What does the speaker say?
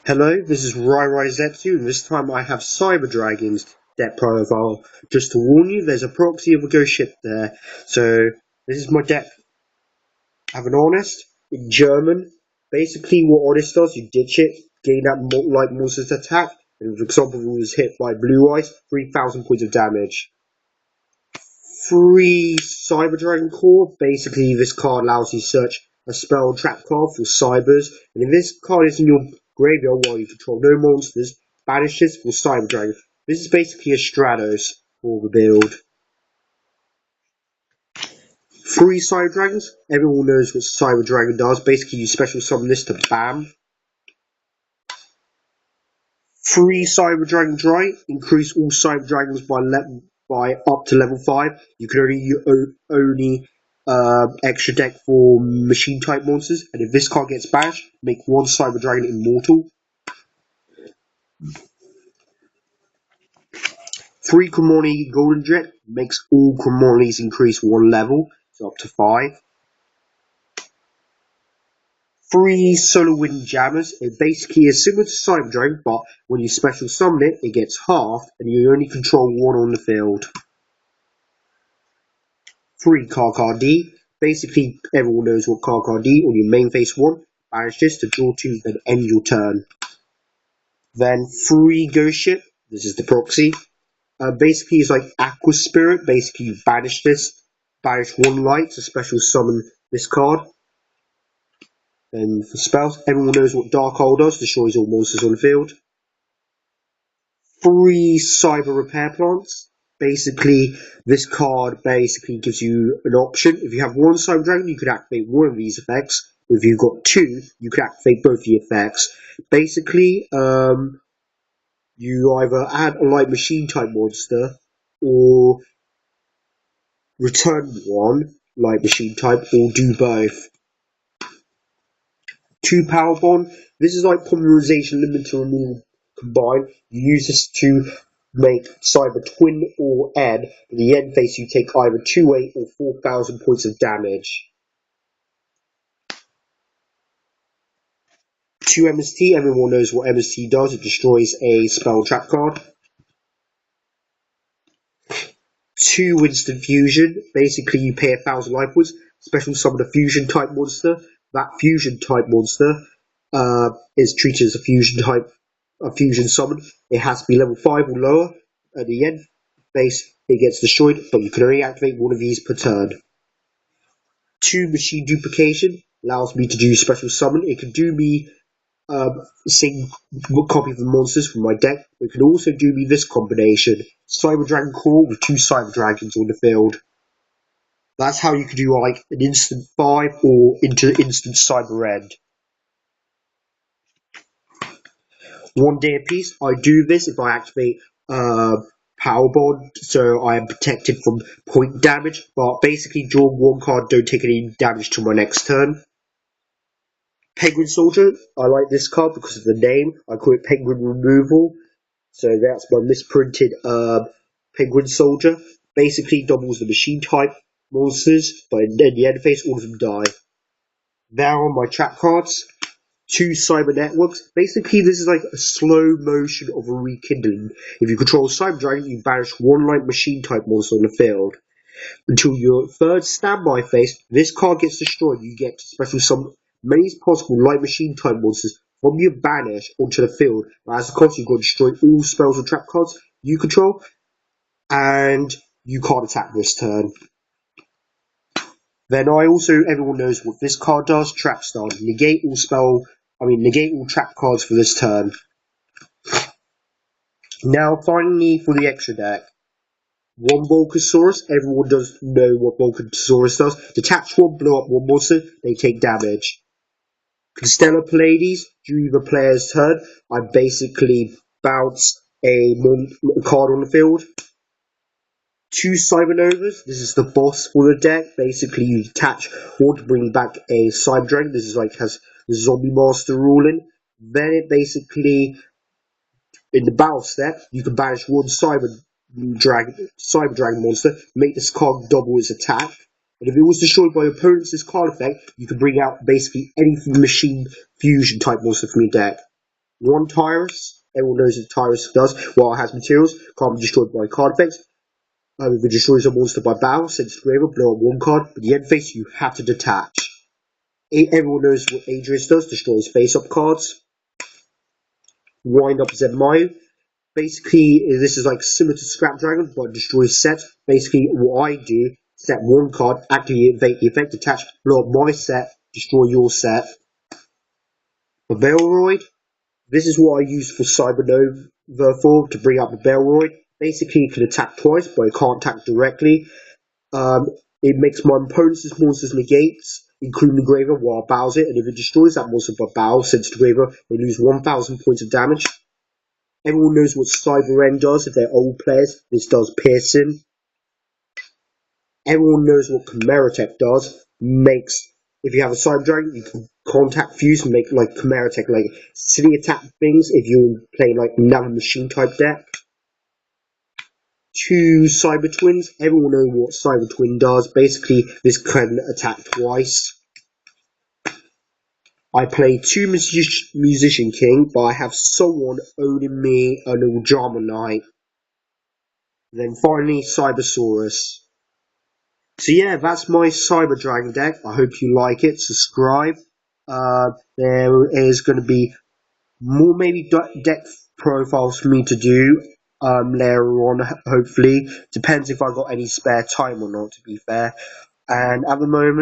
Hello, this is RaiRaiZetsu, and this time I have Cyber Dragon's deck profile. Just to warn you, there's a proxy of a ghost ship there. So, this is my deck. Have an Honest, in German. Basically, what Honest does, you ditch it, gain that light monster's attack, and for example, if it was hit by Blue Eyes, 3,000 points of damage. Free Cyber Dragon Core. Basically, this card allows you to search a spell trap card for cybers, and if this card is in your graveyard while you control no monsters, banish this for Cyber Dragon. This is basically a Stratos for the build. Free Cyber Dragons. Everyone knows what Cyber Dragon does. Basically, you special summon this to BAM. Free Cyber Dragon Dry. Increase all Cyber Dragons by up to level 5. You can only extra deck for machine type monsters, and if this card gets bashed, make one Cyber Dragon immortal. 3 Chromoni Golden Jet makes all Chromonis increase 1 level, so up to 5. 3 Solar Wind Jammers. It basically is similar to Cyber Dragon, but when you special summon it, it gets halved, and you only control 1 on the field. 3 Karkar-D. Basically, everyone knows what Karkar-D on your main phase 1. Banish this to draw 2, then end your turn. Then 3 Ghost Ship. This is the proxy. Basically, it's like Aqua Spirit. Basically, you banish this. Banish 1 light to special summon this card. Then for spells, everyone knows what Dark Hole does. Destroys all monsters on the field. 3 Cyber Repair Plants. Basically, this card basically gives you an option. If you have 1 Cyber Dragon, you could activate 1 of these effects. If you've got 2, you could activate both the effects. Basically, you either add a light machine type monster, or return 1 light machine type, or do both. 2 Power Bond. This is like polymerization limit to removal combined. You use this to make Cyber Twin or End. In the end phase, you take either 2,800 or 4,000 points of damage. 2 MST. Everyone knows what MST does. It destroys a spell trap card. 2 Winston Fusion. Basically, you pay 1,000 life points. Special summon a fusion type monster. That fusion type monster is treated as a fusion summon. It has to be level 5 or lower. At the end phase, it gets destroyed, but you can only activate 1 of these per turn. 2 Machine Duplication allows me to do special summon. It can do me same copy of the monsters from my deck, but it can also do me this combination: Cyber Dragon Core with 2 Cyber Dragons on the field. That's how you can do like an instant 5 or into instant Cyber End. 1 day apiece. I do this if I activate Power Bond, so I am protected from point damage, but basically draw 1 card, don't take any damage till my next turn. Penguin Soldier. I like this card because of the name. I call it Penguin Removal, so that's my misprinted Penguin Soldier. Basically doubles the machine type monsters, but in the end phase all of them die. Now on my trap cards. 2 Cyber Networks. Basically, this is like a slow motion of a rekindling. If you control Cyber Dragon, you banish 1 light machine type monster on the field. Until your 3rd standby phase, this card gets destroyed. You get to special summon many possible light machine type monsters from your banish onto the field. But as a cost, you've got to destroy all spells or trap cards you control, and you can't attack this turn. Then everyone knows what this card does. Trap Star. Negate all trap cards for this turn. Now, finally, for the extra deck. 1 Volcasaurus. Everyone does know what Volcasaurus does. Detach 1, blow up 1 monster, they take damage. Constellar Pleiades. During the player's turn, I basically bounce a card on the field. 2 Cybernovas. This is the boss for the deck. Basically, you detach 1 to bring back a Cyber Dragon. This is like has the Zombie Master ruling. Then it basically, in the battle step, you can banish 1 Cyber Dragon monster, make this card double its attack. And if it was destroyed by your opponent's this card effect, you can bring out basically any machine fusion type monster from your deck. 1 Tyrus. Everyone knows what Tyrus does. While it has materials, can't be destroyed by card effects. If it destroys a monster by battle, send it to graveyard, blow up 1 card. But the end phase, you have to detach. Everyone knows what Adrius does, destroys face-up cards. Wind Up Zenmayu. Basically, this is like similar to Scrap Dragon, but destroys sets. Basically, what I do, set 1 card, activate the effect, attach, blow up my set, destroy your set. For Baleroid, this is what I use for Cybernova for, to bring up the Baleroid. Basically, it can attack twice, but it can't attack directly. It makes my opponent's monsters negates, including the graveyard, while it battles it, and if it destroys that monster by battle, sends it to graveyard, they lose 1000 points of damage. Everyone knows what Cyber End does if they're old players. This does piercing. Everyone knows what Chimera Tech does. If you have a Cyber Dragon, you can contact Fuse and make like Chimera Tech, like city attack things if you're playing like another machine type deck. 2 Cyber Twins. Everyone knows what Cyber Twin does. Basically, this can attack twice. I play 2 Musician King, but I have someone owning me an Uljama Knight. Then finally, Cybersaurus. So yeah, that's my Cyber Dragon deck. I hope you like it. Subscribe. There is going to be more maybe deck profiles for me to do later on, hopefully. Depends if I got any spare time or not, to be fair. And at the moment,